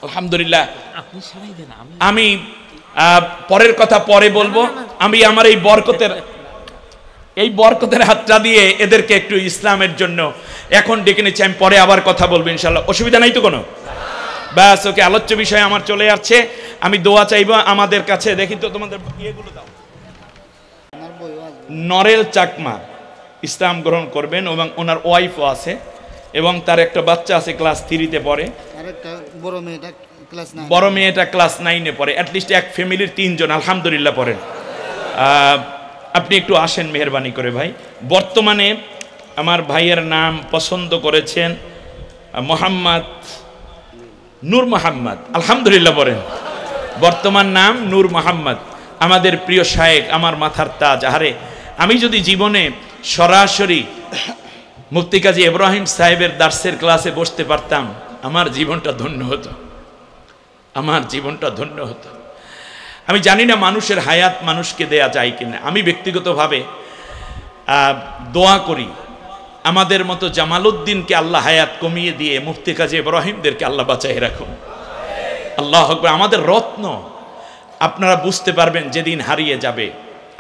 আলহামদুলিল্লাহ। আমি পরের কথা পরে বলবো। আমি আমার এই বরকতের হাতটা দিয়ে এদেরকে একটু ইসলামের জন্য এখন ডেকে নিচ্ছি। আমি পরে আবার কথা বলবো ইনশাল্লাহ, অসুবিধা নাই তো কোনো? ব্যাস, ওকে। আলোচ্য বিষয় আমার চলে আসছে। আমি দোয়া চাইবো আমাদের কাছে। দেখি তো তোমাদের ইয়েগুলো দাও। নরেল চাকমা ইসলাম গ্রহণ করবেন এবং ওনার ওয়াইফও আছে এবং তার একটা বাচ্চা আছে ক্লাস 3-তে পড়ে, বড় মেয়েটা ক্লাস 9-এ পড়ে। অ্যাটলিস্ট এক ফ্যামিলির 3 জন আলহামদুলিল্লাহ পড়েন। আপনি একটু আসেন মেহরবানি করে ভাই। বর্তমানে আমার ভাইয়ের নাম পছন্দ করেছেন মোহাম্মদ নূর মোহাম্মদ, আলহামদুলিল্লাহ পড়েন। বর্তমান নাম নূর মোহাম্মদ, আমাদের প্রিয় শায়েখ, আমার মাথার তাজ। আরে আমি যদি জীবনে সরাসরি মুফতি কাজী ইব্রাহিম সাহেবের দার্সের ক্লাসে বসতে পারতাম, আমার জীবনটা ধন্য হতো, আমার জীবনটা ধন্য হতো। আমি জানি না মানুষের হায়াত মানুষকে দেয়া যায় কিনা। আমি ব্যক্তিগতভাবে দোয়া করি আমাদের মতো জামালউদ্দিনকে আল্লাহ হায়াত কমিয়ে দিয়ে মুফতি কাজী ইব্রাহিমদেরকে আল্লাহ বাঁচাই রাখুন। আল্লাহু আকবার। আমাদের রত্ন আপনারা বুঝতে পারবেন যেদিন হারিয়ে যাবে।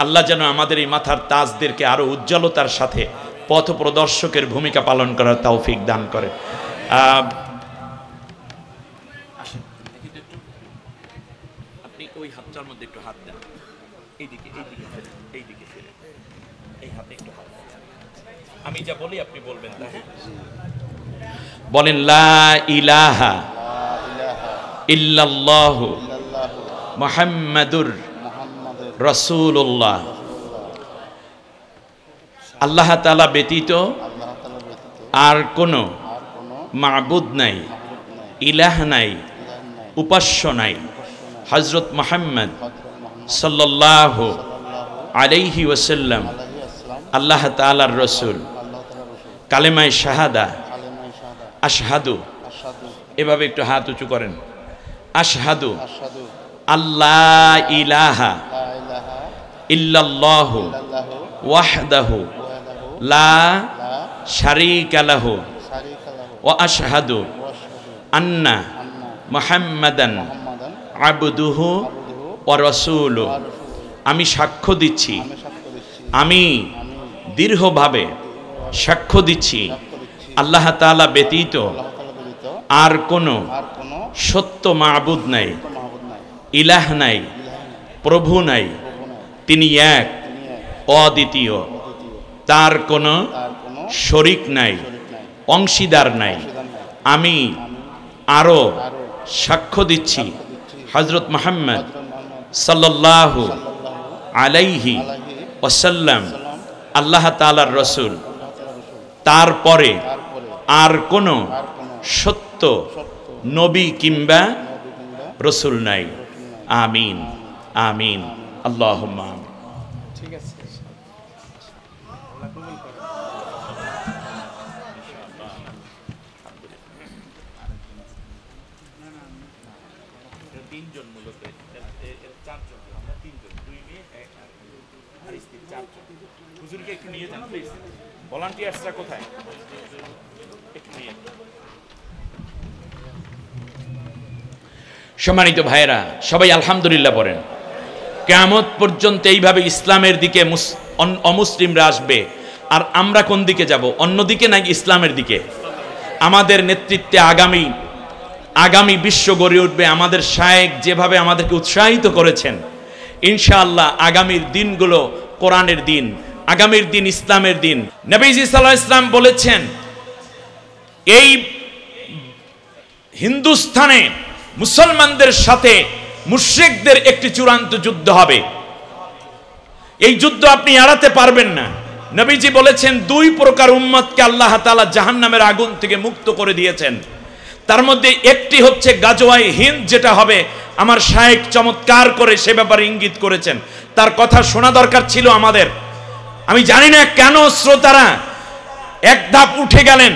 আল্লাহ যেন আমাদের এই মাথার তাজদেরকে আরো উজ্জ্বলতার সাথে পথ প্রদর্শকের ভূমিকা পালন করার তৌফিক দান করে। আপনি ওই হাতটার মধ্যে একটু হাত দেন, এইদিকে এইদিকে ফেলেন, এইদিকে ফেলেন, এই হাতে একটু হাত দেন। আমি যা বলি আপনি বলবেন তা। হ্যাঁ, বলেন লা ইলাহা ইল্লাল্লাহু মুহাম্মাদুর রাসূলুল্লাহ। আল্লাহ তাআলা ব্যতীত আর কোনো মাবুদ নাই, ইলাহ নাই, উপাস্য নাই। হযরত মুহাম্মদ সাল্লাল্লাহু আলাইহি ওয়াসাল্লাম আল্লাহ তাআলার রাসূল। কালেমায়ে শাহাদা, আশহাদু, এভাবে একটু হাত উঁচু করেন। আশহাদু আল্লাহ ইলাহা ইল্লাল্লাহু ওয়াহদাহু লা শারীকা লাহু ওয়া আশহাদু আন্না মুহাম্মাদান আবদুহু ওয়া রাসূলুহু। আমি সাক্ষ্য দিচ্ছি, আমি দৃঢ়ভাবে সাক্ষ্য দিচ্ছি আল্লাহ তাআলা ব্যতীত আর কোনো সত্য মাবুদ নাই, ইলাহ নাই, প্রভু নাই। তিনি এক, অদ্বিতীয়, তার কোনো শরীক নাই, অংশীদার নাই। আমি আরো সাক্ষ্য দিচ্ছি হযরত মুহাম্মদ সাল্লাল্লাহু আলাইহি ওয়াসাল্লাম আল্লাহ তাআলার রাসূল। তারপরে আর কোনো সত্য নবী কিংবা রাসূল নাই। আমিন আমিন আল্লাহুম্মা আমিন। ঠিক আছে, তিনজন মূলত, চারজন, আমরা তিনজন, 2 মেয়ে আর স্ত্রী, 4 জন। হুজুরকে একটু নিয়ে যান প্লিজ। ভলান্টিয়ার্সরা কোথায়? একটু নিয়ে। সম্মানিত ভাইয়েরা, সবাই আলহামদুলিল্লাহ পড়েন। কিয়ামত পর্যন্ত এইভাবে ইসলামের দিকে অমুসলিমরা আসবে, আর আমরা কোন দিকে যাব? অন্যদিকে নাকি ইসলামের দিকে? আমাদের নেতৃত্বে আগামী বিশ্ব গড়ে উঠবে। আমাদের শায়েখ যেভাবে আমাদেরকে উৎসাহিত করেছেন, ইনশাআল্লাহ আগামীর দিনগুলো কোরআনের দিন, আগামীর দিন ইসলামের দিন। নবীজি সাল্লাল্লাহু আলাইহি ওয়াসাল্লাম বলেছেন, এই হিন্দুস্তানে মুসলমানদের সাথে মুশরিকদের একটি চূড়ান্ত যুদ্ধ হবে। এই যুদ্ধ আপনি এড়াতে পারবেন না। নবীজি বলেছেন 2 প্রকার উম্মতকে আল্লাহ তাআলা জাহান্নামের আগুন থেকে মুক্ত করে দিয়েছেন। তার মধ্যে একটি হচ্ছে গাজওয়ায়ে হিন্দ, যেটা হবে। আমার শায়েখ চমৎকার করে সে ব্যাপারে ইঙ্গিত করেছেন, তার কথা শোনা দরকার ছিল আমাদের। আমি জানি না কেন শ্রোতারা এক ধাপ উঠে গেলেন।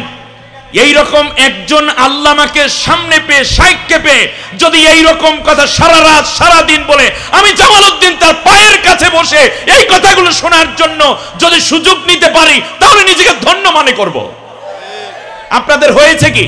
এই রকম একজন আল্লামাকে সামনে পেয়ে, শাইখকে পেয়ে যদি এই রকম কথা সারা রাত সারা দিন বলে, আমি জামালউদ্দিন তার পায়ের কাছে বসে এই কথাগুলো শোনার জন্য যদি সুযোগ নিতে পারি, তাহলে নিজেকে ধন্য মনে করব। আপনাদের হয়েছে কি?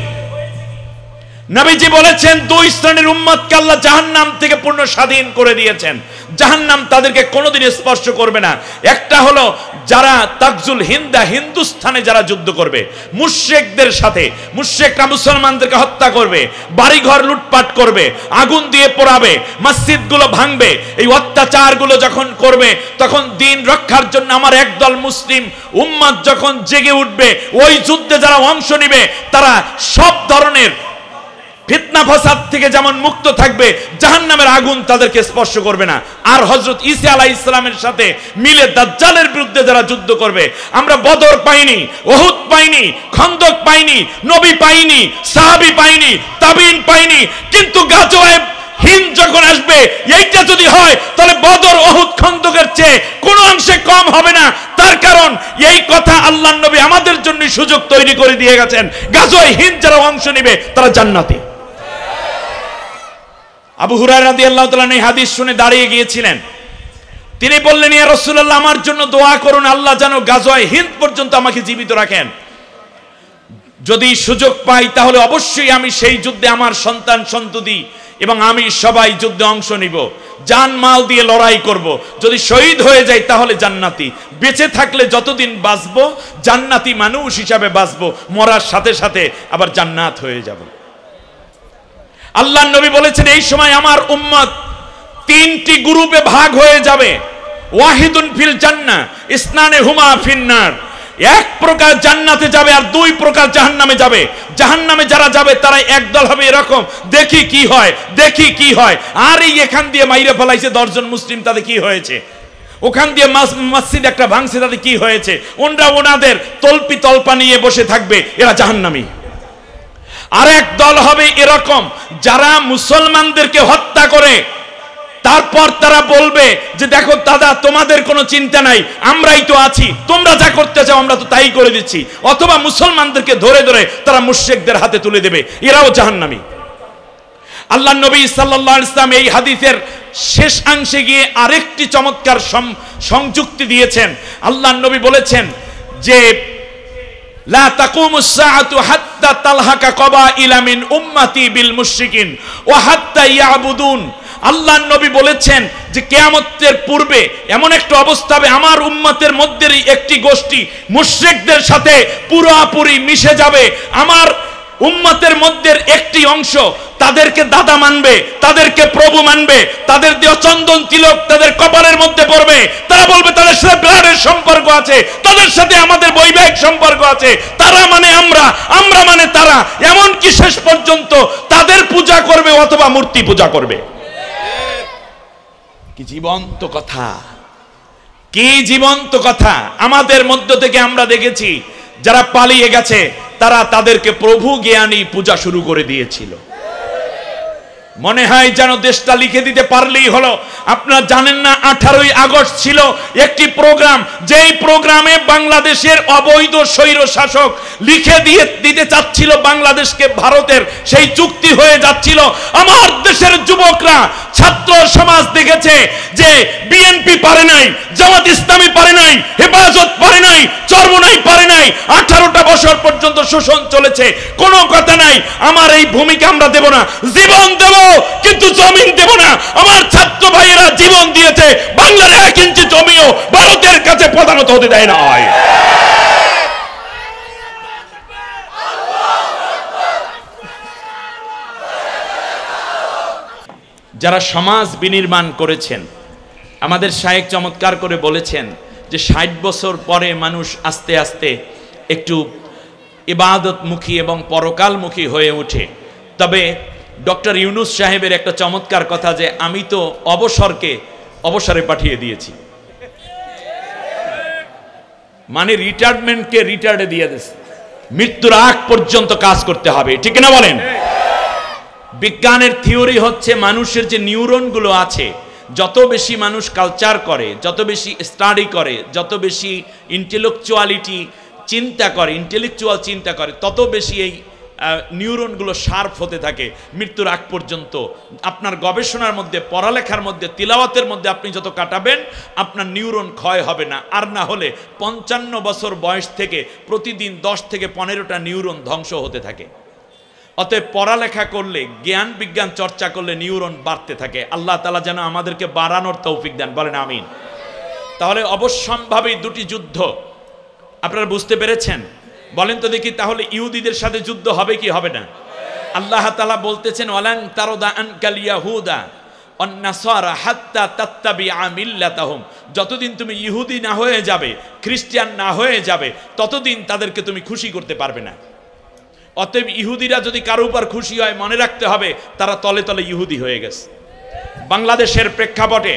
নবীজি বলেছেন দুই শ্রেণীর উম্মতকে আল্লাহ জাহান্নাম থেকে পূর্ণ স্বাধীন করে দিয়েছেন, জাহান্নাম তাদেরকে কোনোদিন স্পর্শ করবে না। একটা হলো যারা তাকজুল হিন্দা, হিন্দুস্থানে যারা যুদ্ধ করবে মুশরিকদের সাথে, মুশরিকরা মুসলমানদেরকে হত্যা করবে, বাড়িঘর লুটপাট করবে, আগুন দিয়ে পোড়াবে, মসজিদগুলো ভাঙবে, এই অত্যাচারগুলো যখন করবে তখন দিন রক্ষার জন্য আমার একদল মুসলিম উম্মত যখন জেগে উঠবে, ওই যুদ্ধে যারা অংশ নেবে তারা সব ধরনের ফিতনা ফাসাদ থেকে যেমন মুক্ত থাকবে, জাহান্নামের আগুন তাদেরকে স্পর্শ করবে না। আর হযরত ঈসা আলাইহিস সালামের সাথে মিলে দাজ্জালের বিরুদ্ধে যারা যুদ্ধ করবে, আমরা বদর পাইনি, উহুদ পাইনি, খন্দক পাইনি, নবী পাইনি, সাহাবী পাইনি, তাবিঈন পাইনি, কিন্তু গাজওয়ে হিন্দ যখন আসবে এইটা যদি হয় তাহলে বদর, উহুদ, খন্দকের চেয়ে কোনো অংশে কম হবে না। তার কারণ এই কথা আল্লাহর নবী আমাদের জন্য সুযোগ তৈরি করে দিয়ে গেছেন, গাজওয়ে হিন্দ যারা অংশ নেবে তারা জান্নাতি। আবু হুরায়রা রাদিয়াল্লাহু তাআলা এই হাদিস শুনে দাঁড়িয়ে গিয়েছিলেন। তিনি বললেন, ইয়া রাসূলুল্লাহ, আমার জন্য দোয়া করুন, আল্লাহ যেন গাজওয়ে হিন্দ পর্যন্ত আমাকে জীবিত রাখেন। যদি সুযোগ পাই তাহলে অবশ্যই আমি সেই যুদ্ধে আমার সন্তান সন্ততি এবং আমি সবাই যুদ্ধে অংশ নিব, জান মাল দিয়ে লড়াই করব। যদি শহীদ হয়ে যাই তাহলে জান্নাতি, বেঁচে থাকলে যতদিন বাঁচবো জান্নাতি মানুষ হিসাবে বাঁচবো, মরার সাথে সাথে আবার জান্নাত হয়ে যাব। আল্লাহর নবী বলেছেন এই সময় আমার উম্মত তিনটি গ্রুপে ভাগ হয়ে যাবে। ওয়াহিদুন ফিল জান্নাহ, ইসনানে হুমা ফিন্নার। এক প্রকার জান্নাতে যাবে আর দুই প্রকার জাহান্নামে যাবে। জাহান্নামে যারা যাবে তারা একদল হবে এরকম, দেখি কি হয়, দেখি কি হয়। আর এই এখান দিয়ে মাইরে ফেলাইছে 10 জন মুসলিম, তাদের কি হয়েছে? ওখান দিয়ে মসজিদ একটা ভাঙছে, তাদের কি হয়েছে? ওনাদের তলপি তলপা নিয়ে বসে থাকবে, এরা জাহান্নামী। আরেক দল হবে এরকম যারা মুসলমানদেরকে হত্যা করে, তারপর তারা বলবে যে দেখো দাদা, তোমাদের কোনো চিন্তা নাই, আমরাই তো আছি, তোমরা যা করতে চাও আমরা তো তাই করে দিচ্ছি। অথবা মুসলমানদেরকে ধরে ধরে তারা মুশরিকদের হাতে তুলে দেবে, এরাও জাহান্নামী। আল্লাহর নবী সাল্লাল্লাহু আলাইহি ওয়াসাল্লাম এই হাদিসের শেষ অংশে গিয়ে আরেকটি চমৎকার সংযুক্তি দিয়েছেন। আল্লাহর নবী বলেছেন যে লা তাকুমুস সাআতু হাত্তা তালহাকা কবাইলা মিন উম্মতি বিল মুশরিকিন ওয়া হাত্তা ইয়াবুদুন। আল্লাহর নবী বলেছেন যে কিয়ামতের পূর্বে এমন একটা অবস্থা হবে, আমার উম্মতের মধ্যেই একটি গোষ্ঠী মুশরিকদের সাথে পুরোপুরি মিশে যাবে। আমার উম্মতের মধ্যে একটি অংশ তাদেরকে দাদা মানবে, তাদেরকে প্রভু মানবে, তাদের দেওয়া চন্দন তিলক তাদের কপালের মধ্যে পড়বে। তারা বলবে তাদের সাথে ব্লাডের সম্পর্ক আছে, তাদের সাথে আমাদের বৈবাহিক সম্পর্ক আছে, তারা মানে আমরা, আমরা মানে তারা। এমনকি শেষ পর্যন্ত তাদের পূজা করবে অথবা মূর্তি পূজা করবে। কি জীবন্ত কথা, কি জীবন্ত কথা! আমাদের মধ্য থেকে আমরা দেখেছি যারা পালিয়ে গেছে তারা তাদেরকে প্রভু জ্ঞানী পূজা শুরু করে দিয়েছিল। মনে হয় যেন দেশটা লিখে দিতে পারলেই হলো। আপনারা জানেন না 18ই আগস্ট ছিল একটি প্রোগ্রাম, যেই প্রোগ্রামে বাংলাদেশের অবৈধ স্বৈর শাসক লিখে দিতে চাচ্ছিল বাংলাদেশকে ভারতের, সেই চুক্তি হয়ে যাচ্ছিল। আমার দেশের যুবকরা, ছাত্র সমাজ দেখেছে যে বিএনপি পারে নাই, জামাত ইসলামী পারে নাই, হেফাজত পারে নাই, চরমোনাই পারে নাই। 18টা বছর পর্যন্ত শোষণ চলেছে, কোনো কথা নাই। আমার এই ভূমিকা আমরা দেব না, জীবন দেব কিন্তু জমিন দেব না। আমার ছাত্র ভাইয়েরা জীবন দিয়েছে, বাংলার 1 ইঞ্চি জমিও ভারতের কাছে প্রধানত হতে দেয় না। যারা সমাজ বিনির্মাণ করেছেন, আমাদের শায়েখ চমৎকার করে বলেছেন যে 60 বছর পরে মানুষ আস্তে আস্তে একটু ইবাদতমুখী এবং পরকালমুখী হয়ে ওঠে। তবে ডক্টর ইউনুস সাহেবের একটা চমৎকার কথা যে আমি তো অবসরে পাঠিয়ে দিয়েছি, মানে রিটায়ারমেন্টকে রিটায়ার্ডে দিয়ে দিয়েছে, মৃত্যুর আগ পর্যন্ত কাজ করতে হবে। ঠিক না বলেন? বিজ্ঞানের থিওরি হচ্ছে মানুষের যে নিউরনগুলো আছে, যত বেশি মানুষ কালচার করে, যত বেশি স্টাডি করে, যত বেশি ইন্টেলেকচুয়াল চিন্তা করে, তত বেশি এই নিউরনগুলো শার্প হতে থাকে মৃত্যুর আগ পর্যন্ত। আপনার গবেষণার মধ্যে, পড়ালেখার মধ্যে, তিলাওয়াতের মধ্যে আপনি যত কাটাবেন আপনার নিউরন ক্ষয় হবে না। আর না হলে 55 বছর বয়স থেকে প্রতিদিন 10 থেকে 15টা নিউরন ধ্বংস হতে থাকে। অতএব পড়ালেখা করলে, জ্ঞান বিজ্ঞান চর্চা করলে নিউরন বাড়তে থাকে। আল্লাহ তাআলা যেন আমাদেরকে বাড়ানোর তৌফিক দেন, বলেন আমিন। তাহলে অবশ্যম্ভাবী দুটি যুদ্ধ আপনারা বুঝতে পেরেছেন। বলেন তো দেখি, তাহলে ইহুদিদের সাথে যুদ্ধ হবে কি হবে না? আল্লাহ তাআলা বলতেছেন, ওয়ালান তারদা আনকাল ইয়াহুদা ওয়ান নাসারা হাত্তা তাত্তাবিআ মিল্লাতাহুম, যতদিন তুমি ইহুদি না হয়ে যাবে, খ্রিস্টান না হয়ে যাবে, ততদিন তাদেরকে তুমি খুশি করতে পারবে না। অতএব ইহুদিরা যদি কারো উপর খুশি হয়, মনে রাখতে হবে তারা তলে তলে ইহুদি হয়ে গেছে। বাংলাদেশের প্রেক্ষাপটে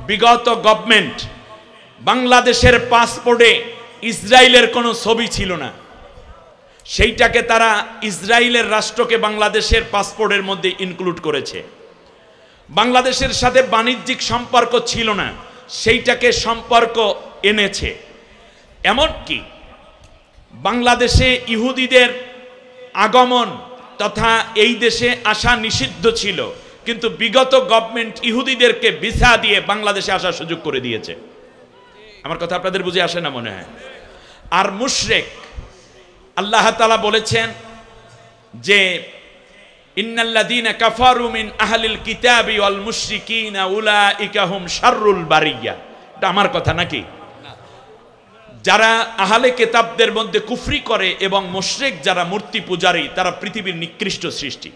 বিগত গভর্নমেন্ট, বাংলাদেশের পাসপোর্টে ইসরায়েলের কোনো ছবি ছিল না, সেইটাকে তারা ইসরায়েলের রাষ্ট্রকে বাংলাদেশের পাসপোর্টের মধ্যে ইনক্লুড করেছে। বাংলাদেশের সাথে বাণিজ্যিক সম্পর্ক ছিল না, সেইটাকে সম্পর্ক এনেছে। এমনকি বাংলাদেশে ইহুদিদের আগমন তথা এই দেশে আসা নিষিদ্ধ ছিল, কিন্তু বিগত গভর্নমেন্ট ইহুদিদেরকে ভিসা দিয়ে বাংলাদেশে আসার সুযোগ করে দিয়েছে। আমার কথা আপনাদের বুঝে আসে না মনে হয়? আর মুশরিক, আল্লাহ তাআলা বলেছেন যে ইন্নাল্লাযীনা কাফারু মিন আহলিল কিতাবি ওয়াল মুশরিকিনা উলাইকা হুম শাররুল বারিয়া। এটা আমার কথা নাকি? যারা আহলে কিতাবদের মধ্যে কুফরি করে এবং মুশরিক যারা মূর্তি পূজারী, তারা পৃথিবীর নিকৃষ্ট সৃষ্টি।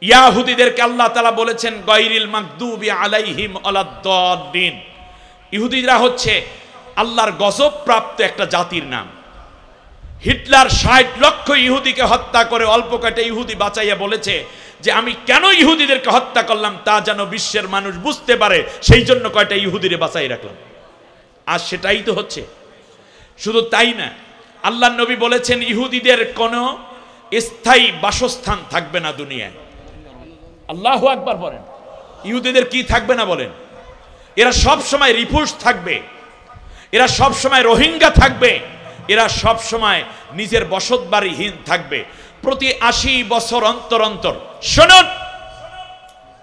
ইয়াহুদীদেরকে আল্লাহ তাআলা বলেছেন গায়রিল মাগদুবি আলাইহিম ওয়ালাদ-দাল্লিন। ইহুদিরা হচ্ছে আল্লাহর গজব প্রাপ্ত একটা জাতির নাম। হিটলার 60 লক্ষ ইহুদিকে হত্যা করে অল্প কয়েকটা ইহুদি বাঁচাইয়া বলেছে যে আমি কেন ইহুদিদেরকে হত্যা করলাম তা যেন বিশ্বের মানুষ বুঝতে পারে, সেই জন্য কয়েকটা ইহুদিরে বাঁচাই রাখলাম। আর সেটাই তো হচ্ছে। শুধু তাই না, আল্লাহর নবী বলেছেন ইহুদিদের কোনো স্থায়ী বাসস্থান থাকবে না দুনিয়ায়। আল্লাহু আকবার বলেন। ইহুদিদের কি থাকবে না বলেন? এরা সব সময় রিফিউজ থাকবে, এরা সব সময় রোহিঙ্গা থাকবে, এরা সব সময় নিজের বসত বাড়িহীন থাকবে। প্রতি 80 বছর অন্তর অন্তর, শুনুন,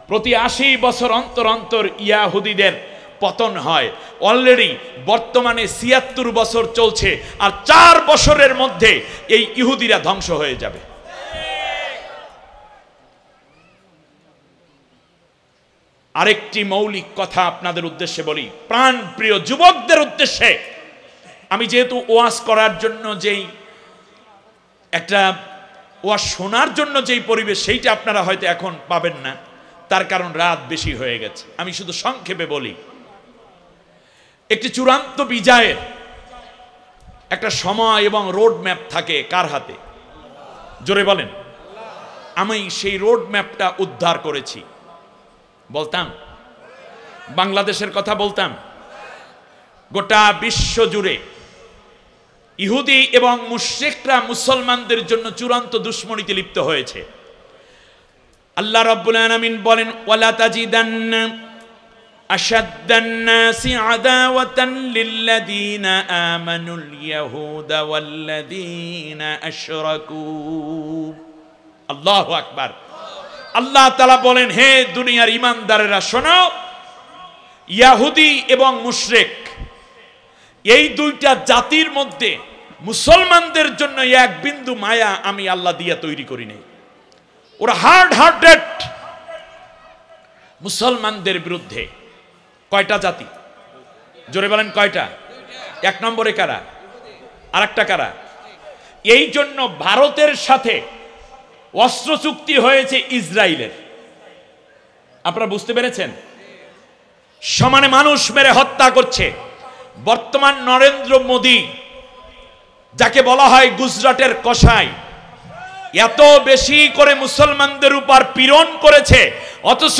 প্রতি 80 বছর অন্তর অন্তর ইয়াহুদিদের পতন হয়। অলরেডি বর্তমানে 76 বছর চলছে, আর 4 বছরের মধ্যে এই ইহুদিরা ধ্বংস হয়ে যাবে। আরেকটি মৌলিক কথা আপনাদের উদ্দেশ্যে বলি, প্রাণ প্রিয় যুবকদের উদ্দেশ্যে। আমি যেহেতু ওয়াজ করার জন্য যেই একটা ওয়াজ শোনার জন্য যেই পরিবেশ, সেইটা আপনারা হয়তো এখন পাবেন না, তার কারণ রাত বেশি হয়ে গেছে। আমি শুধু সংক্ষেপে বলি, একটি চূড়ান্ত বিজয়ের একটা সময় এবং রোড ম্যাপ থাকে কার হাতে? জোরে বলেন। আমি সেই রোড ম্যাপটা উদ্ধার করেছি। বলতাম, বাংলাদেশের কথা বলতাম, গোটা বিশ্ব জুড়ে ইহুদি এবং মুশরিকরা মুসলমানদের জন্য চূড়ান্ত দুশমনীতে লিপ্ত হয়েছে। আল্লাহ রাব্বুল আলামিন বলেন, ওয়ালা তাজিদান্না আশাদ্দান নাসি আদাওয়াতান লিল্লাযীনা আমানুল ইয়াহুদা ওয়াল্লাযীনা আশরাকু। আল্লাহু আকবার। আল্লাহ তাআলা বলেন, হে দুনিয়ার ঈমানদারেরা শোনো, ইহুদি এবং মুশরিক এই দুইটা জাতির মধ্যে মুসলমানদের জন্য এক বিন্দু মায়া আমি আল্লাহ দিয়া তৈরি করি নাই। ওরা হার্ড হার্টেড মুসলমানদের বিরুদ্ধে। কয়টা জাতি? জোরে বলেন কয়টা? 1 নম্বরে কারা? আরেকটা কারা? এই জন্য ভারতের সাথে অস্ত্র চুক্তি হয়েছে ইসরায়েলের। আপনারা বুঝতে পেরেছেন? সমানে মানুষ মেরে হত্যা করছে। বর্তমান নরেন্দ্র মোদী, যাকে বলা হয় গুজরাটের কসাই, এত বেশি করে মুসলমানদের উপর পীড়ন করেছে, অথচ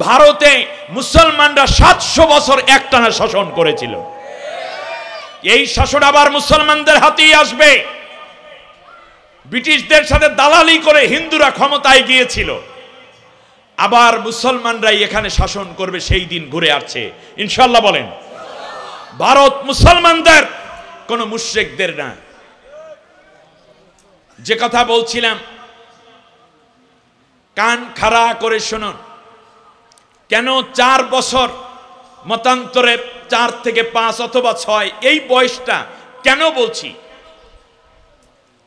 ভারতে মুসলমানরা 700 বছর একটানা শাসন করেছিল। এই শাসন আবার মুসলমানদের হাতেই আসবে। ব্রিটিশদের সাথে দালালি করে হিন্দুরা ক্ষমতায় গিয়েছিল, আবার মুসলমানরাই এখানে শাসন করবে, সেই দিন ঘুরে আসছে ইনশাআল্লাহ। বলেন, ভারত মুসলমানদের, কোন মুশরিকদের না। যে কথা বলছিলাম, কান খাড়া করে শুনুন। কেন 4 বছর মতান্তরে 4 থেকে 5 অথবা 6 এই বয়সটা কেন বলছি?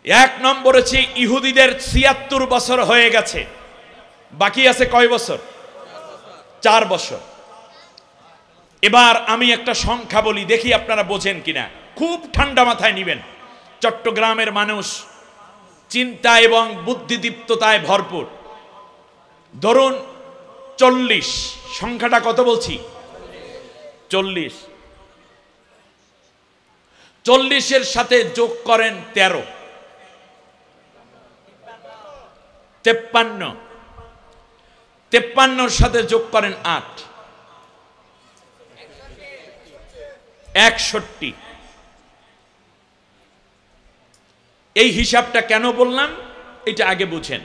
এক নম্বর হচ্ছে ইহুদিদের ৭৬ বছর হয়ে গেছে, বাকি আছে কয় বছর? 4 বছর। এবার আমি একটা সংখ্যা বলি, দেখি আপনারা বোঝেন কিনা, খুব ঠান্ডা মাথায় নিবেন। চট্টগ্রামের মানুষ চিন্তা এবং বুদ্ধিদীপ্ততায় ভরপুর। ধরুন 40, সংখ্যাটা কত বলছি? 40। 40-এর সাথে যোগ করেন 13, 53। 53-র সাথে যোগ করেন 8, 61। এই হিসাবটা কেন বললাম এটা আগে বুঝেন।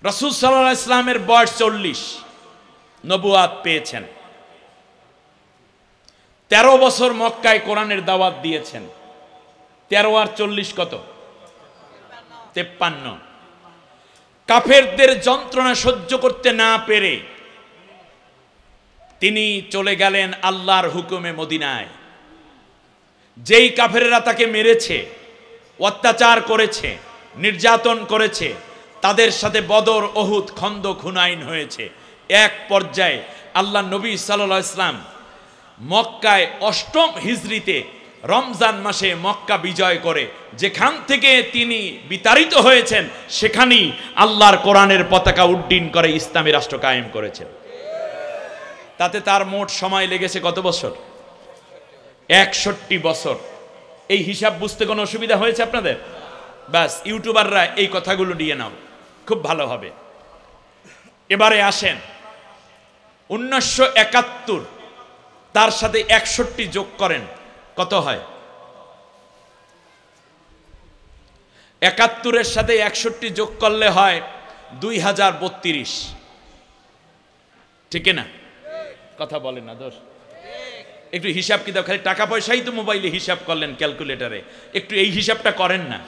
রাসূল সাল্লাল্লাহু আলাইহি ওয়াসাল্লামের বয়স 40, নবুয়াত পেয়েছেন। 13 বছর মক্কায় কোরআনের দাওয়াত দিয়েছেন। 13 আর 40 কত? 53। কাফেরদের যন্ত্রণা সহ্য করতে না পেরে তিনি চলে গেলেন আল্লাহর হুকুমে মদিনায়। যেই কাফেরেরা তাকে মেরেছে, অত্যাচার করেছে, নির্যাতন করেছে, তাদের সাথে বদর, উহুদ, খন্দক, হুনাইন হয়েছে। এক পর্যায়ে আল্লাহ নবী সাল্লাল্লাহু আলাইহি ওয়াসাল্লাম মক্কায় 8ম হিজরিতে রমজান মাসে মক্কা বিজয় করে যেখান থেকে তিনি বিতাড়িত হয়েছেন, সেখানেই আল্লাহর কোরআনের পতাকা উড্ডীন করে ইসলামী রাষ্ট্র কায়েম করেছেন। তাতে তার মোট সময় লেগেছে কত বছর? 61 বছর। এই হিসাব বুঝতে কোনো অসুবিধা হয়েছে আপনাদের? ব্যাস, ইউটিউবাররা এই কথাগুলো নিয়ে নাও, খুব ভালো হবে। এবারে আসেন 1971, তার সাথে 61 যোগ করেন, কত হয়? 71-এর সাথে 61 যোগ করলে হয় 2032। ঠিক না? কথা বলেন না দোষ? একটু হিসাব কি দাও, খালি টাকা পয়সাই তো মোবাইলে হিসাব করলেন ক্যালকুলেটরে, একটু এই হিসাবটা করেন না।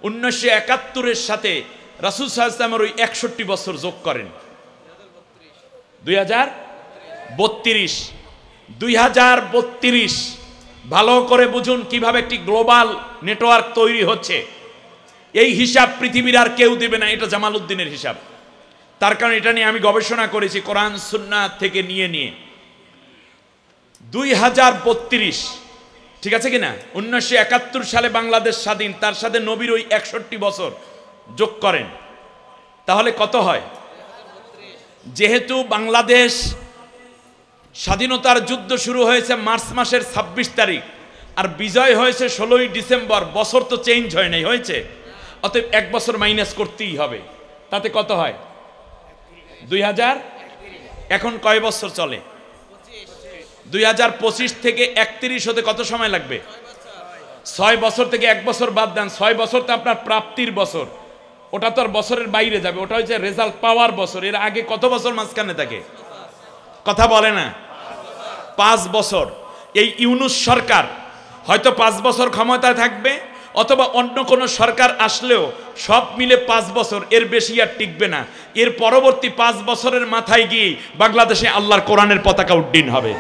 1971-এর সাথে রাসূল সাল্লাল্লাহু আলাইহি ওয়াসাল্লামের ওই 61 বছর যোগ করেন, 2032। 2032 ভালো করে বুঝুন কিভাবে একটি গ্লোবাল নেটওয়ার্ক তৈরি হচ্ছে। এই হিসাব পৃথিবীর আর কেউ দেবে না, এটা জামালউদ্দিনের হিসাব। তার কারণ এটা নিয়ে আমি গবেষণা করেছি কোরআন সুন্নাহ থেকে নিয়ে 2032, ঠিক আছে কিনা? 1971 সালে বাংলাদেশ স্বাধীন, তার সাথে নবীর ওই 61 বছর যোগ করেন, তাহলে কত হয়? যেহেতু বাংলাদেশ স্বাধীনতার যুদ্ধ শুরু হয়েছে মার্চ মাসের 26 তারিখ আর বিজয় হয়েছে 16ই ডিসেম্বর, বছর তো চেঞ্জ হয় নাই, হয়েছে? অতএব 1 বছর মাইনাস করতেই হবে। তাতে কত হয়? 2000। এখন কয় বছর চলে? 2025 থেকে 31 হতে কত সময় লাগবে? 6 বছর থেকে 1 বছর বাদ দেন, 6 বছর তো আপনার প্রাপ্তির বছর, ওটা তো আর বছরের বাইরে যাবে, ওটা হচ্ছে রেজাল্ট পাওয়ার বছর। এর আগে কত বছর মাঝখানে থাকে? কথা বলে না? 5 বছর। এই ইউনূস সরকার হয়তো 5 বছর ক্ষমতায় থাকবে, অথবা অন্য কোনো সরকার আসলেও সব মিলে 5 বছর, এর বেশি আর টিকবে না। এর পরবর্তী 5 বছরের মাথায় গিয়ে বাংলাদেশে আল্লাহর কোরআনের পতাকা উড্ডীন হবে।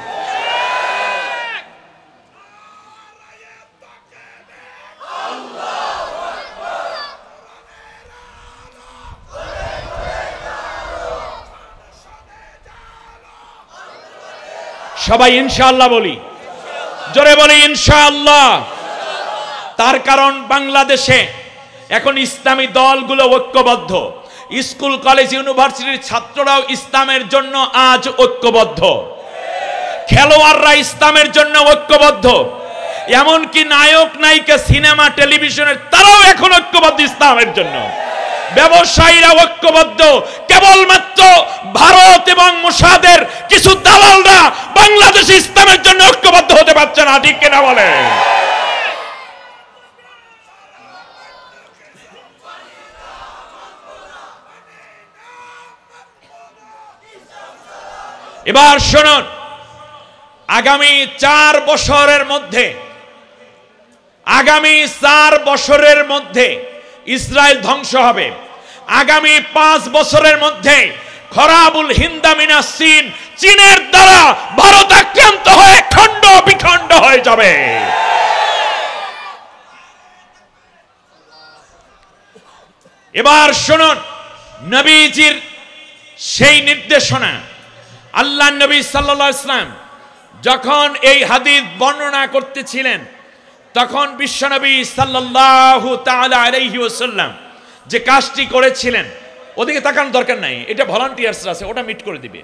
সবাই ইনশাআল্লাহ বলি, জোরে বলি ইনশাআল্লাহ। তার কারণ বাংলাদেশে এখন ইসলামী দলগুলো ঐক্যবদ্ধ, স্কুল কলেজ ইউনিভার্সিটির ছাত্ররাও ইসলামের জন্য আজ ঐক্যবদ্ধ, খেলোয়াড়রা ইসলামের জন্য ঐক্যবদ্ধ, এমনকি নায়ক নায়িকা সিনেমা টেলিভিশনের তারাও এখন ঐক্যবদ্ধ ইসলামের জন্য। ব্যবসায়ীরা ঐক্যবদ্ধ, কেবলমাত্র ভারত এবং মোসাদের কিছু দালালরা বাংলাদেশে ইসলামের জন্য ঐক্যবদ্ধ হতে পারছে না। ঠিক কিনা বলে? এবার শুনুন, আগামী 4 বছরের মধ্যে, আগামী 4 বছরের মধ্যে ইসরায়েল ধ্বংস হবে। আগামী 5 বছরের মধ্যে খরাবুল হিন্দামিনা চীন, চীনের দ্বারা ভারত আক্রান্ত হয়ে খণ্ড বিখণ্ড হয়ে যাবে। এবার শুনুন নবীজির সেই নির্দেশনা। আল্লাহ নবী সাল্লাল্লাহু আলাইহি ওয়াসাল্লাম যখন এই হাদিস বর্ণনা করতেছিলেন, তখন বিশ্বনবী সাল্লাল্লাহু তাআলা আলাইহি ওয়াসাল্লাম যে কাজটি করেছিলেন, ওদিকে তাকানোর দরকার নাই, এটা ভলান্টিয়ার্স আছে, ওটা মিট করে দিবে।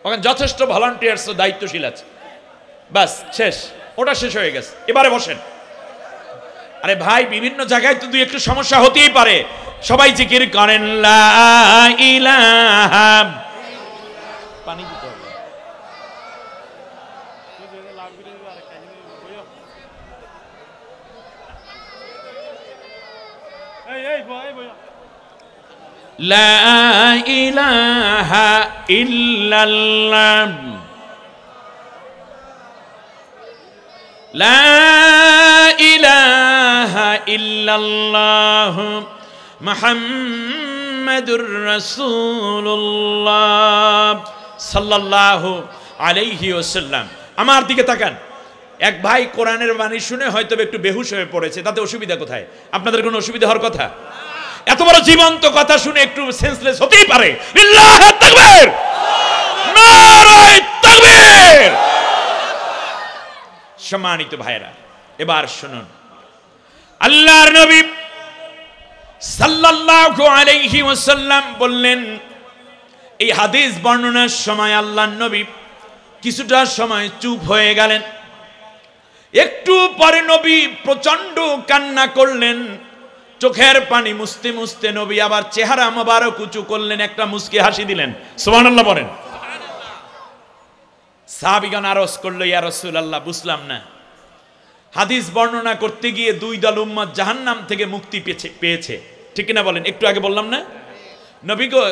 ওখানে যথেষ্ট ভলান্টিয়ার্স দায়িত্বশীল আছে, বাস শেষ, ওটা শেষ হয়ে গেছে। এবারে বসেন। আরে ভাই, বিভিন্ন জায়গায় তো দুই একটু সমস্যা হতেই পারে। সবাই জিকির করেন লা ইলাহা, পানি দিতে হবে। লা ইলাহা ইল্লাল্লাহ, লা ইলাহা ইল্লাল্লাহ মুহাম্মাদুর রাসূলুল্লাহ সাল্লাল্লাহু আলাইহি ওয়াসাল্লাম। আমার দিকে তাকান। এক ভাই কোরআনের বাণী শুনে হয়তো একটু বেহুশ হয়ে পড়েছে, তাতে অসুবিধা কোথায়? আপনাদের কোনো অসুবিধা হওয়ার কথা? এত বড় জীবন্ত কথা শুনে একটু সেন্সলেস হতেই পারে। লিল্লাহি তাকবীর, নারায়ে তাকবীর। সম্মানিত ভাইরা, এবার শুনুন, আল্লাহর নবী সাল্লাল্লাহু আলাইহি ওয়াসাল্লাম বললেন, এই হাদিস বর্ণনার সময় আল্লাহর নবী কিছুটা সময় চুপ হয়ে গেলেন। একটু পরে নবী প্রচন্ড কান্না করলেন, চোখের পানি মুছতে মুছতে নবী আবার চেহারা মোবারক উঁচু করলেন, একটা মুচকি হাসি দিলেন। সুবহানাল্লাহ বলেন। সাহাবীগণ আরজ করল, ইয়া রাসূলুল্লাহ, বুঝলাম না, হাদিস বর্ণনা করতে গিয়ে দুই দল উম্মত জাহান্নাম থেকে মুক্তি পেয়েছে, ঠিক না বলেন? একটু আগে বললাম না নবী গো,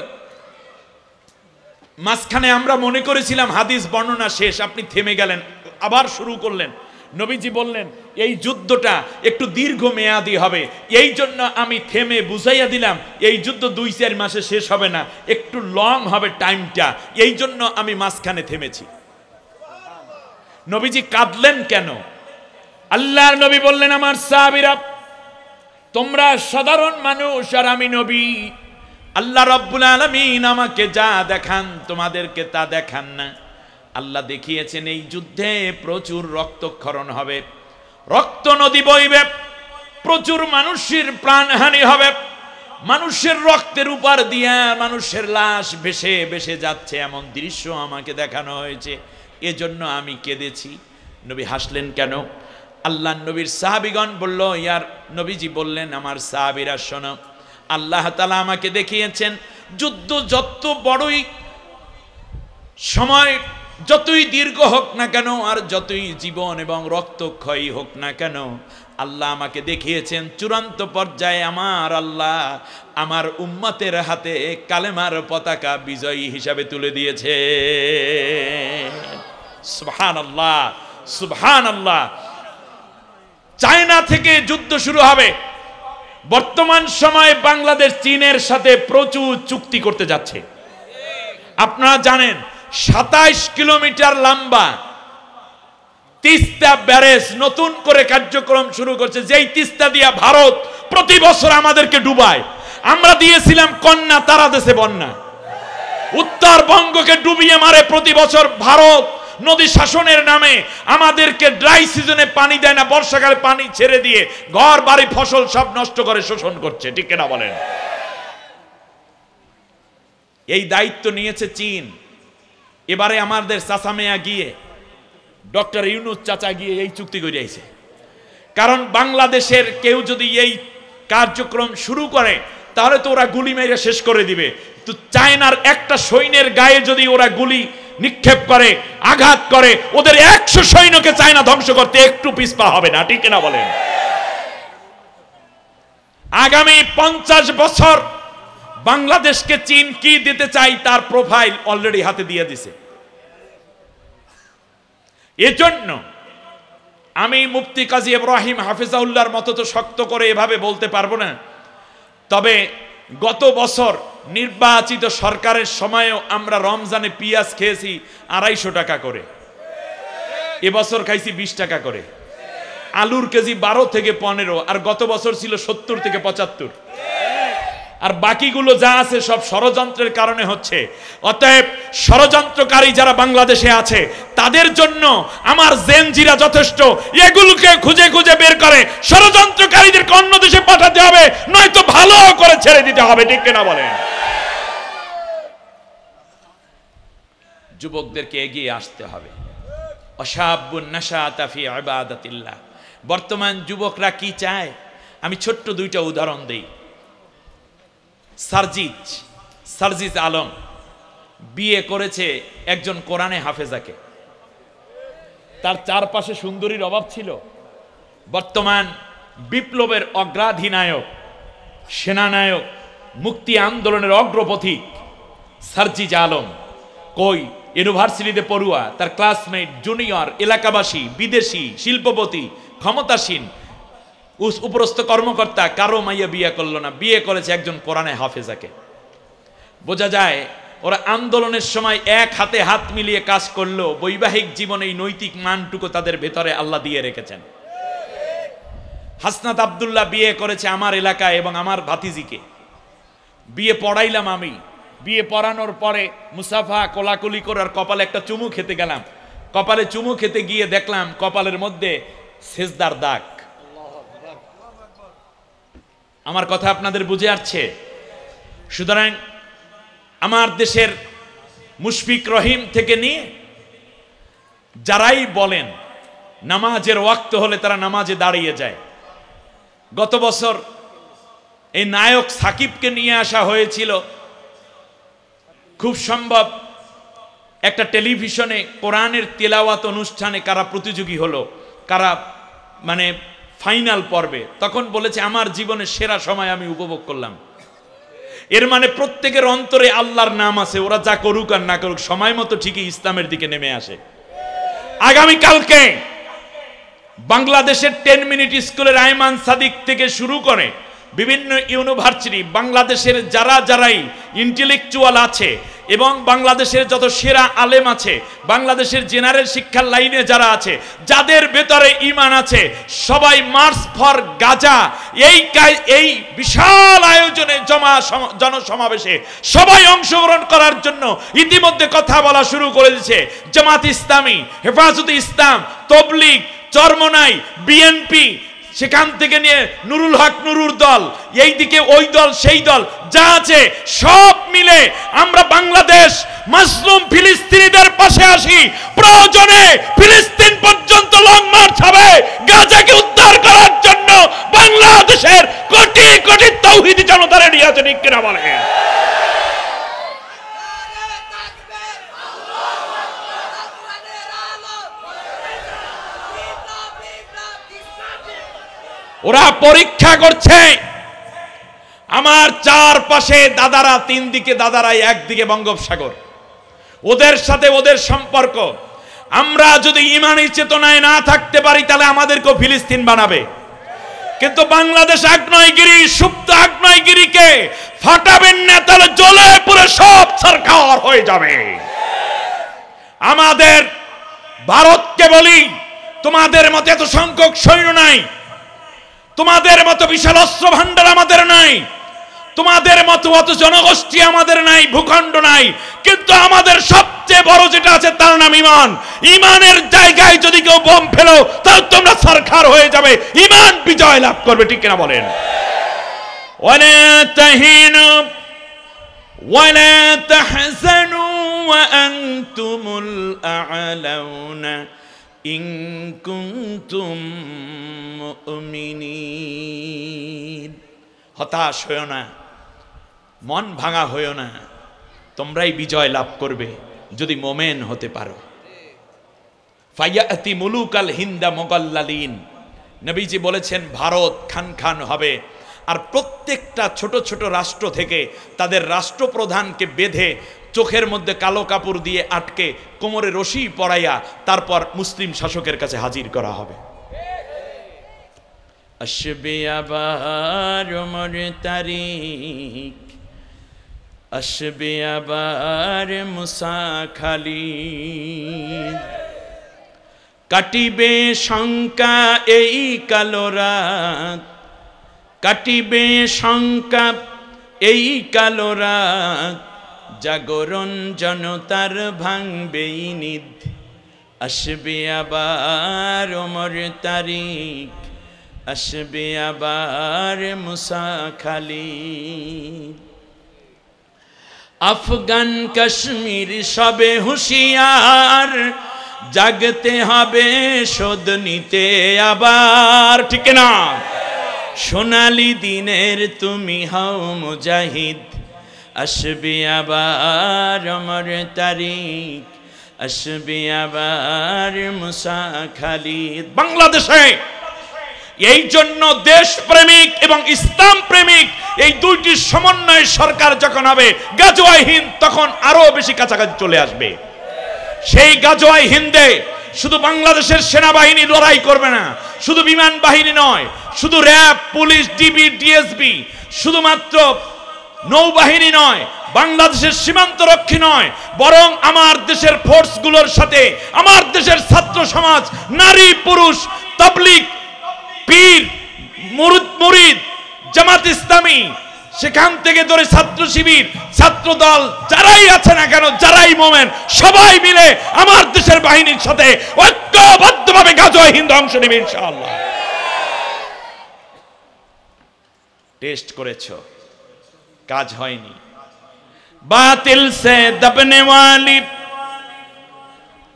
মাঝখানে আমরা মনে করেছিলাম হাদিস বর্ণনা শেষ, আপনি থেমে গেলেন, আবার শুরু করলেন। নবীজি বললেন, এই যুদ্ধটা একটু দীর্ঘ মেয়াদি হবে, এই জন্য আমি থেমে বুঝাইয়া দিলাম এই যুদ্ধ 2-4 মাসে শেষ হবে না, একটু লং হবে টাইমটা, এই জন্য আমি মাঝখানে থেমেছি। নবীজি কাঁদলেন কেন? আল্লাহর নবী বললেন, আমার সাহাবীরা, তোমরা সাধারণ মানুষ আর আমি নবী। আল্লাহ রাব্বুল আলামিন আমাকে যা দেখান তোমাদেরকে তা দেখান না। আল্লাহ দেখিয়েছেন এই যুদ্ধে প্রচুর রক্তক্ষরণ হবে, রক্ত নদী বইবে, প্রচুর মানুষের প্রাণহানি হবে, মানুষের রক্তের উপর দিয়া মানুষের লাশ ভেসে ভেসে যাচ্ছে, এমন দৃশ্য আমাকে দেখানো হয়েছে, এজন্য আমি কেঁদেছি। নবী হাসলেন কেন? আল্লাহ নবীর সাহাবীগণ বলল, ইয়ার নবীজি বললেন, আমার সাহাবীরা শোনো, আল্লাহ তাআলা আমাকে দেখিয়েছেন যুদ্ধ যত বড়ই সময়, যতই দীর্ঘ হোক না কেন, আর যতই জীবন এবং রক্তক্ষয়ী হোক না কেন, আল্লাহ আমাকে দেখিয়েছেন চূড়ান্ত পর্যায়ে আমার আল্লাহ আমার উম্মতের হাতে কালেমার পতাকা বিজয়ী হিসাবে তুলে দিয়েছে। সুবহানাল্লাহ, সুবহানাল্লাহ। চায়না থেকে যুদ্ধ শুরু হবে। বর্তমান সময়ে বাংলাদেশ চীনের সাথে প্রচুর চুক্তি করতে যাচ্ছে। আপনারা জানেন 27 কিলোমিটার লম্বা তিস্তা ব্যারেজ নতুন করে কার্যক্রম শুরু করছে, যেই তিস্তা দিয়া ভারত প্রতি বছর আমাদেরকে ডুবায়। আমরা দিয়েছিলাম কন্যা, তারা দেশে বন্যা। উত্তরবঙ্গকে ডুবিয়ে মারে প্রতি বছর ভারত। নদী শাসনের নামে আমাদেরকে ড্রাই সিজনে পানি দেয় না, বর্ষাকালে পানি ছেড়ে দিয়ে ঘর বাড়ি ফসল সব নষ্ট করে শোষণ করছে, ঠিক না বলেন? এই দায়িত্ব নিয়েছে চীন। এবারে আমাদের চাচামেয়া গিয়ে, ডক্টর ইউনূস চাচা গিয়ে এই চুক্তি করে আইছে। কারণ বাংলাদেশের কেউ যদি এই কার্যক্রম শুরু করে তাহলে তো ওরা গুলি মেরে শেষ করে দিবে। তো চায়নার একটা সৈন্যের গায়ে যদি ওরা গুলি নিক্ষেপ করে, আঘাত করে, ওদের 100 সৈন্যকে চায়না ধ্বংস করতে একটু পিছপা হবে না, ঠিক না বলেন? আগামী 50 বছর বাংলাদেশকে চীন কি দিতে চাই তার প্রোফাইল অলরেডি হাতে দিয়ে দিছে। এজন্য আমি মুফতি কাজী ইব্রাহিম হাফিজাউল্লাহর মতো তো শক্ত করে এভাবে বলতে পারবো না, তবে গত বছর নির্বাচিত সরকারের সময়ও আমরা রমজানে পেঁয়াজ খেয়েছি 250 টাকা করে, এবছর খাইছি 20 টাকা করে। আলুর কেজি 12 থেকে 15, আর গত বছর ছিল 70 থেকে 75। আর বাকিগুলো যা আছে সব ষড়যন্ত্রের কারণে হচ্ছে। অতএব ষড়যন্ত্রকারী যারা বাংলাদেশে আছে তাদের জন্য আমার জেনজিরা যথেষ্ট। এগুলোকে খুঁজে খুঁজে বের করে ষড়যন্ত্রকারীদেরকে অন্য দেশে পাঠাতে হবে, নয়তো ভালো করে ছেড়ে দিতে হবে। ঠিক কিনা বলেন? যুবকদেরকে এগিয়ে আসতে হবে। অশাবুন নাশাতা ফি ইবাদাতিল্লাহ। বর্তমান যুবকরা কি চায়? আমি ছোট্ট দুইটা উদাহরণ দেই। সার্জিস আলম বিয়ে করেছে একজন কোরআনে হাফেজাকে। তার চারপাশে সুন্দরীর অভাব ছিল। বর্তমান বিপ্লবের অগ্রাধিনায়ক, সেনানায়ক, মুক্তি আন্দোলনের অগ্রপথিক সার্জিস আলম কই? ইউনিভার্সিটিতে পড়ুয়া, তার ক্লাসমেট, জুনিয়র, এলাকাবাসী, বিদেশি, শিল্পপতি, ক্ষমতাসীন, উপরস্থ কর্মকর্তা, কারো মাইয়া বিয়ে করলো না, বিয়ে করেছে একজন কোরআনে হাফেজাকে। বোঝা যায় ওরা আন্দোলনের সময় এক হাতে হাত মিলিয়ে কাজ করলো, বৈবাহিক জীবনে এই নৈতিক মানটুকু তাদের ভেতরে আল্লাহ দিয়ে রেখেছেন। হাসনাত আব্দুল্লাহ বিয়ে করেছে আমার এলাকায় এবং আমার ভাতিজিকে। বিয়ে পড়াইলাম আমি। বিয়ে পড়ানোর পরে মুসাফা কোলাকুলি করে আর কপালে একটা চুমু খেতে গেলাম। কপালে চুমু খেতে গিয়ে দেখলাম কপালের মধ্যে সেজদার দাগ। আমার কথা আপনাদের বুঝে আসছে? সুতরাং আমার দেশের মুশফিক রহিম থেকে নিয়ে যারাই বলেন নামাজের ওয়াক্ত হলে তারা নামাজে দাঁড়িয়ে যায়। গত বছর এই নায়ক সাকিবকে নিয়ে আসা হয়েছিল, খুব সম্ভব একটা টেলিভিশনে কোরআনের তেলাওয়াত অনুষ্ঠানে কারা প্রতিযোগী হলো, কারা মানে ফাইনাল পর্বে, তখন বলেছে আমার জীবনের সেরা সময় আমি উপভোগ করলাম। এর মানে প্রত্যেকের অন্তরে আল্লাহর নাম আছে, ওরা যা করুক আর না করুক সময় মতো ঠিকই ইসলামের দিকে নেমে আসে। আগামী কালকে বাংলাদেশের 10 মিনিট স্কুলের আয়মান সাদিক থেকে শুরু করে বিভিন্ন ইউনিভার্সিটি, বাংলাদেশের যারাই ইন্টেলেকচুয়াল আছে এবং বাংলাদেশের যত সেরা আলেম আছে, বাংলাদেশের জেনারেল শিক্ষার লাইনে যারা আছে, যাদের ভেতরে ঈমান আছে, সবাই মার্চ ফর গাজা এই বিশাল আয়োজনে জনসমাবেশে সবাই অংশগ্রহণ করার জন্য ইতিমধ্যে কথা বলা শুরু করে দিয়েছে। জামাত ইসলামী, হেফাজতে ইসলাম, তবলিগ, চরমনাই, বিএনপি, সেখান থেকে নিয়ে নুরুল হক নুরুর দল, এই দিকে ওই দল সেই দল যা আছে সব মিলে আমরা বাংলাদেশ মাসলুম ফিলিস্তিনিদের পাশে আসি। প্রয়োজনে ফিলিস্তিন পর্যন্ত লং মার্চ হবে গাজাকে উদ্ধার করার জন্য। বাংলাদেশের কোটি কোটি তাওহীদি জনতা রেডি আছে। ঠিক কিনা বলেন? ওরা পরীক্ষা করছে। আমার চারপাশে দাদারা, 3 দিকে দাদারা, একদিকে বঙ্গোপসাগর, ওদের সাথে ওদের সম্পর্ক। আমরা যদি ইমানি চেতনায় না থাকতে পারি তাহলে আমাদেরকেও ফিলিস্তিন বানাবে। কিন্তু বাংলাদেশ আগ্নেয়গিরি, সুপ্ত আগ্নেয়গিরিকে ফাটাবেন না, তাহলে জ্বলে পুরো সব সরকার হয়ে যাবে। আমাদের ভারতকে বলি, তোমাদের মতো এত সংখ্যক সৈন্য নাই, তোমাদের মতো বিশাল অস্ত্র ভান্ডার আমাদের নাই, তোমাদের মতো অত জনগোষ্ঠী আমাদের নাই, ভূখণ্ড নাই, কিন্তু আমাদের সবচেয়ে বড় যেটা আছে তার নাম ঈমান। ঈমানের জায়গায় যদি কেউ বোম ফেলো তাহলে তোমরা সরকার হয়ে যাবে, ঈমান বিজয় লাভ করবে। ঠিক কিনা বলেন? ওয়ালা তাহিনু ওয়ালা তাহজানু ওয়া আনতুমুল আ'লাউনা ইন কুনতুম মুমিনিন। হতাশ হয়ো না, মন ভাঙা হয়ো না, তোমরাই বিজয় লাভ করবে যদি মোমেন হতে পারো। ফায়াতি মুলুকাল হিন্দা মুগাল্লালিন, নবীজি বলেছেন ভারত খান খান হবে। আর প্রত্যেকটা ছোট ছোট রাষ্ট্র থেকে তাদের রাষ্ট্রপ্রধানকে বেঁধে চোখের মধ্যে কালো কাপড় দিয়ে আটকে কোমরে রশি পরাইয়া তারপর মুসলিম শাসকের কাছে হাজির করা হবে। আসবে আবার ওমর তারিক, আসবে আবার মুসা খালিদ, কাটিবে শঙ্কা এই কালো রাত, কাটিবে শঙ্কা এই কালো রাত জাগরণ জনতার ভাঙবেই নিদ, আসবে আবার ওমর তারিক, আসবে আবার মুসা খালিদ। আফগান কাশ্মীর সবে হুঁশিয়ার, জাগতে হবে শোধ নিতে আবার, ঠিক না? সোনালি দিনের তুমি হও মুজাহিদ, আসবে আবার ওমর তারিক, আসবে আবার মুসা খালিদ। বাংলাদেশে এই জন্য দেশ প্রেমিক এবং ইসলাম প্রেমিক এই দুইটির সমন্বয়ে সরকার যখন হবে, গাজওয়াই হিন্দ তখন আরো বেশি কাছাকাছি চলে আসবে। সেই গাজওয়াই হিন্দে শুধু বাংলাদেশের সেনাবাহিনী লড়াই করবে না, শুধু বিমান বাহিনী নয়, শুধু র্যাব, পুলিশ, ডিবি, ডিএসবি, শুধুমাত্র নৌবাহিনী নয়, বাংলাদেশের সীমান্ত রক্ষী নয়, বরং আমার দেশের ফোর্সগুলোর সাথে আমার দেশের ছাত্র সমাজ, নারী, পুরুষ, তাবলীগ, পীর, মুরিদ, জামাত ইসলামী, সেখান থেকে ধরে ছাত্র শিবির, ছাত্র দল, যারাই আছে না কেন, যারাই মোমেন, সবাই মিলে আমার দেশের বাহিনীর সাথে ঐক্যবদ্ধভাবে গাজওয়াই হিন্দ অংশ নেবে ইনশাআল্লাহ। টেস্ট করেছো, কাজ হয়নি। বাতিল সে দবনে ওয়ালি,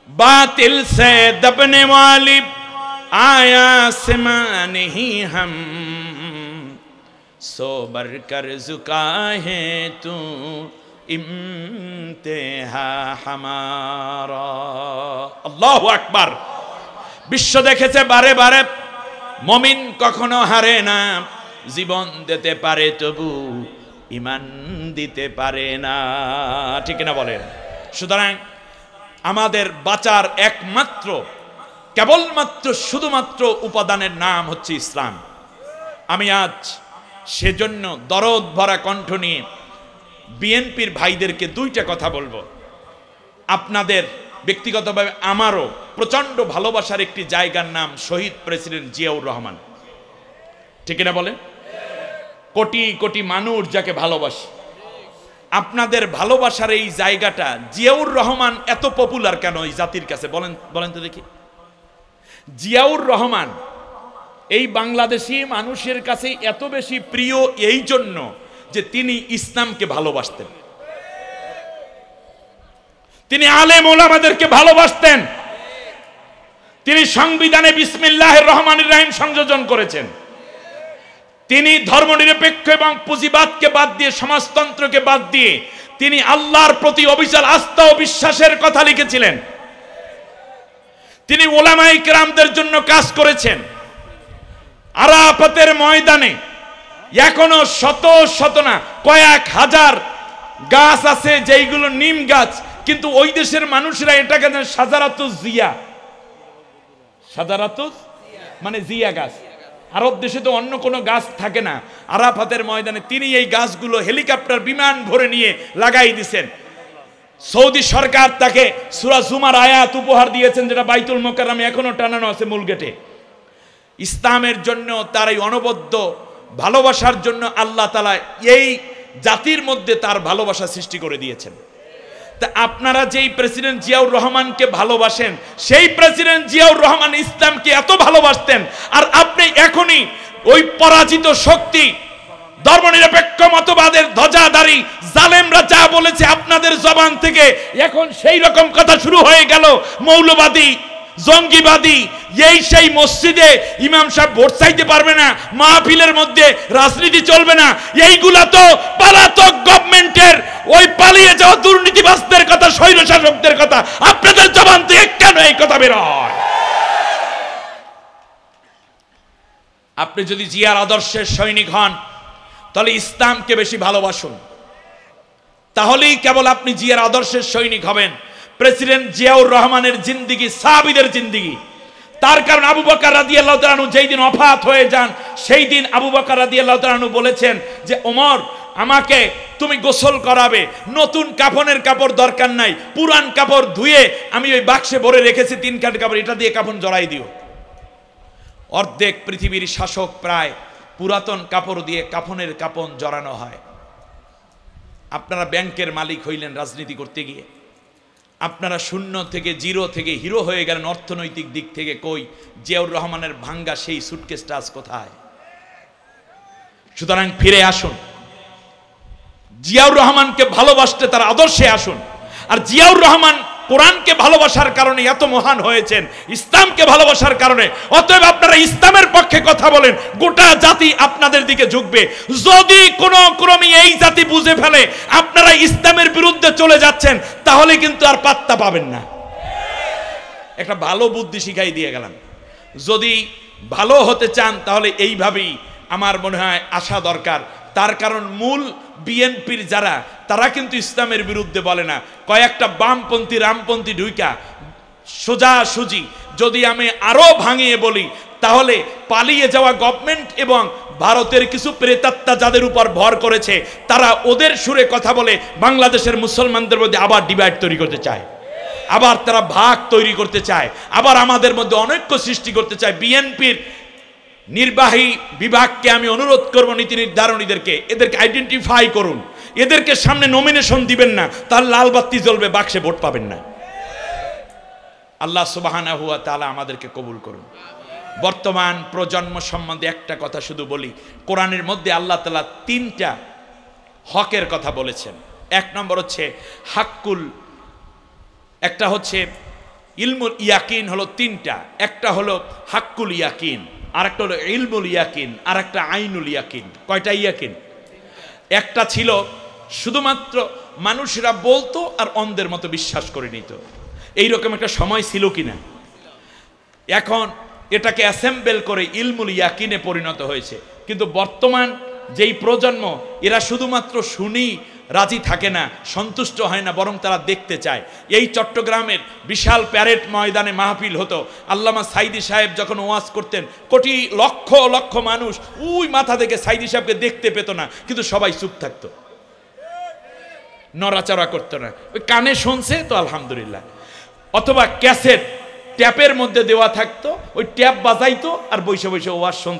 বাতিল সে দবনে ওয়ালি आया सिमा नहीं हम, सोबर कर झुका है तू इम्तिहा हमारा। আল্লাহু আকবার। বিশ্ব দেখেছে বারে বারে মুমিন কখনো হারে না, জীবন দিতে পারে তবু ঈমান দিতে পারে না, ঠিক না বলেন? সুতরাং আমাদের বাঁচার একমাত্র, কেবলমাত্র, শুধুমাত্র উপাদানের নাম হচ্ছে ইসলাম। আমি আজ সেজন্য দরদ ভরা কণ্ঠ নিয়ে বিএনপির ভাইদেরকে দুইটা কথা বলবো। আপনাদের ব্যক্তিগতভাবে আমারও প্রচন্ড ভালোবাসার একটি জায়গার নাম শহীদ প্রেসিডেন্ট জিয়াউর রহমান, ঠিক না বলেন? কোটি কোটি মানুষ যাকে ভালোবাসে, আপনাদের ভালোবাসার এই জায়গাটা, জিয়াউর রহমান এত পপুলার কেন এই জাতির কাছে? বলেন বলেন তো দেখি। জিয়াউর রহমান এই বাংলাদেশি মানুষের কাছে এত বেশি প্রিয় এই জন্য যে তিনি ইসলামকে ভালোবাসতেন, তিনি আলেম ওলামাদেরকে ভালোবাসতেন, তিনি সংবিধানে বিসমিল্লাহির রহমানির রহিম সংযোজন করেছেন, তিনি ধর্মনিরপেক্ষ এবং পুঁজিবাদকে বাদ দিয়ে, সমাজতন্ত্রকে বাদ দিয়ে তিনি আল্লাহর প্রতি অবিচল আস্থা ও বিশ্বাসের কথা লিখেছিলেন। তিনি ওলামায়ে কেরামদের জন্য কাজ করেছেন। আরাফাতের ময়দানে এখনো শত শত না কয়েক হাজার গাছ আছে যেইগুলো নিম গাছ, কিন্তু ওই দেশের মানুষরা এটাকে সাজারাতুজ জিয়া, সাজারাতুজ মানে জিয়া গাছ। আরব দেশে তো অন্য কোনো গাছ থাকে না। আরাফাতের ময়দানে তিনি এই গাছগুলো হেলিকপ্টার, বিমান ভরে নিয়ে লাগাই দিয়েছেন। সৌদি সরকার তাকে সূরা জুমার আয়াত উপহার দিয়েছেন, যেটা বাইতুল মোকাররমে এখনো টানানো আছে মূল গেটে। ইসলামের জন্য তার এই অনবদ্য ভালোবাসার জন্য আল্লাহ তাআলা এই জাতির মধ্যে তার ভালোবাসা সৃষ্টি করে দিয়েছেন। তা আপনারা যেই প্রেসিডেন্ট জিয়াউর রহমানকে ভালোবাসেন, সেই প্রেসিডেন্ট জিয়াউর রহমান ইসলামকে এত ভালোবাসতেন, আর আপনি এখনই ওই পরাজিত শক্তি, ধর্মনিরপেক্ষ মতবাদের ধ্বজাধারী জালেমরা যা বলেছে আপনাদের জবান থেকে এখন সেই রকম কথা শুরু হয়ে গেল। মৌলবাদী, জঙ্গিবাদী, এই সেই মসজিদে ইমাম সাহেব ভোট চাইতে পারবে না, মাহফিলের মধ্যে রাজনীতি চলবে না, এইগুলা তো পলাতক গভর্নমেন্টের, ওই পালিয়ে যাওয়া দুর্নীতিবাজদের কথা, স্বৈরশাসকদের কথা। আপনাদের জবান থেকে কেন এই কথা বের হয়? আপনি যদি জিয়ার আদর্শের সৈনিক হন, তাহলে ইসলামকে বেশি ভালোবাসুন, তাহলেই কেবল আপনি জিয়ার আদর্শের সৈনিক হবেন। প্রেসিডেন্ট জিয়াউর রহমানের জিন্দিগি সাহাবীদের জিন্দিগি। তার কারণ আবু বকর রাদিয়াল্লাহু তাআলা আনহু যেই দিন ওফাত হয়ে যান, সেই দিন আবু বকর রাদিয়াল্লাহু তাআলা আনহু বলেছেন যে ওমর, আমাকে তুমি গোসল করাবে, নতুন কাফনের কাপড় দরকার নাই, পুরান কাপড় ধুয়ে আমি ওই বাক্সে ভরে রেখেছি 3 কাঠ কাপড়, এটা দিয়ে কাফন জড়াই দিও। অর্ধেক পৃথিবীর শাসক প্রায় পুরাতন কাপড় দিয়ে কাফনের কাফন জড়ানো হয়। আপনারা ব্যাংকের মালিক হইলেন রাজনীতি করতে গিয়ে, আপনারা শূন্য থেকে জিরো থেকে হিরো হয়ে গেলেন অর্থনৈতিক দিক থেকে। কই জিয়াউর রহমানের ভাঙ্গা সেই সুটকেসটা আজ কোথায়? সুতরাং ফিরে আসুন, জিয়াউর রহমানকে ভালোবাসতে তার আদর্শে আসুন। আর জিয়াউর রহমান কোরআনকে ভালোবাসার কারণে এত মহান হয়েছেন, ইসলামকে ভালোবাসার কারণে। অতএব আপনারা ইসলামের পক্ষে কথা বলেন, গোটা জাতি আপনাদের দিকে ঝুঁকবে। যদি কোনো ক্রমে এই জাতি বুঝে ফেলে আপনারা ইসলামের বিরুদ্ধে চলে যাচ্ছেন, তাহলে কিন্তু আর পাত্তা পাবেন না। একটা ভালো বুদ্ধি শিখাই দিয়ে গেলাম। যদি ভালো হতে চান তাহলে এইভাবেই আমার মনে হয় আসা দরকার। তার কারণ মূল বিএনপির যারা, তারা কিন্তু ইসলামের বিরুদ্ধে বলে না। কয়েকটা বামপন্থী রামপন্থী ঢুইকা সোজাসুজি যদি আমি আরো ভাঙিয়ে বলি, তাহলে পালিয়ে যাওয়া গভর্নমেন্ট এবং ভারতের কিছু প্রেতাত্মা যাদের উপর ভর করেছে, তারা ওদের সুরে কথা বলে বাংলাদেশের মুসলমানদের মধ্যে আবার ডিভাইড তৈরি করতে চায়, আবার তারা ভাগ তৈরি করতে চায়, আবার আমাদের মধ্যে অনৈক্য সৃষ্টি করতে চায়। বিএনপির নির্বাহী বিভাগকে আমি অনুরোধ করব, নীতি নির্ধারণীদেরকে, এদেরকে আইডেন্টিফাই করুন। এদেরকে সামনে নমিনেশন দিবেন না, তার লাল বাতি জ্বলবে, বাক্সে ভোট পাবেন না। আল্লাহ সুবহানাহু ওয়া তাআলা আমাদেরকে কবুল করুন। বর্তমান প্রজন্ম সম্বন্ধে একটা কথা শুধু বলি, কোরআনের মধ্যে আল্লাহ তাআলা 3টা হকের কথা বলেছেন। এক নম্বর হচ্ছে হাক্কুল, একটা হচ্ছে ইলমুল ইয়াকিন, হলো 3টা। একটা হলো হাক্কুল ইয়াকিন, আর একটা হলো ইলমুল ইয়াকিন, আর একটা আইনুল ইয়াকিন। কয়টা ইয়াকিন? একটা ছিল শুধুমাত্র মানুষরা বলতো আর অন্ধের মতো বিশ্বাস করে নিত, এইরকম একটা সময় ছিল কিনা? এখন এটাকে অ্যাসেম্বল করে ইলমুল ইয়াকিনে পরিণত হয়েছে। কিন্তু বর্তমান যেই প্রজন্ম, এরা শুধুমাত্র শুনি রাজি থাকে না, সন্তুষ্ট হয় না, বরং তারা দেখতে চায়। এই চট্টগ্রামের বিশাল প্যারেড ময়দানে মাহফিল হতো, আল্লামা সাইদি সাহেব যখন ওয়াজ করতেন, কোটি লক্ষ লক্ষ মানুষ ওই মাথা থেকে সাইদি সাহেবকে দেখতে পেত না, কিন্তু সবাই চুপ থাকতো, নড়াচড়া করতো না। ওই কানে শুনছে তো আলহামদুলিল্লাহ, অথবা ক্যাসেট ট্যাপের মধ্যে দেওয়া থাকতো, ওই ট্যাপ বাজাইতো আর বসে বসে ওয়াজ শুনতে